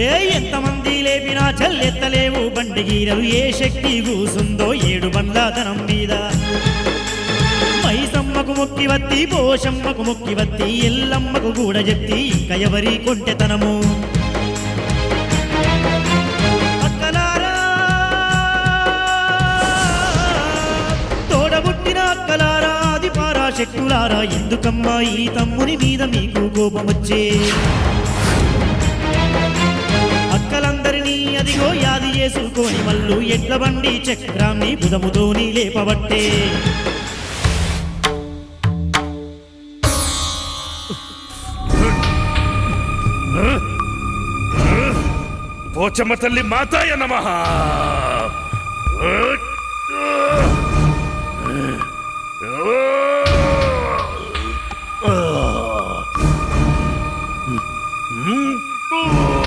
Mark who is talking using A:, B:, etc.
A: ఏ ఎంతమంది లేపినా చల్లెత్తలేవు బండి గీరలు ఏ శక్తి కూసుందో 7 బండ్ల ధనం మీద మైసమ్మకు మొక్కి వత్తి పోషమ్మకు మొక్కి వత్తి ఎల్లమ్మకు కూడా చెప్తి ఇంకా ఎవరి కొంటెతనము అక్కలారా తోడబుట్టిన అక్కలారా ఆది పరాశక్తులారా ఎందుకమ్మా ఈ తమ్ముని మీద మీకు కోపమొచ్చే అక్కలందరినీ అదిగో యాది చేసుకొని మల్లు ఎడ్ల బండి చక్రాన్ని బుధముతోని లేపబట్టే
B: పోచమ్మ తల్లి మాతాయ నమః.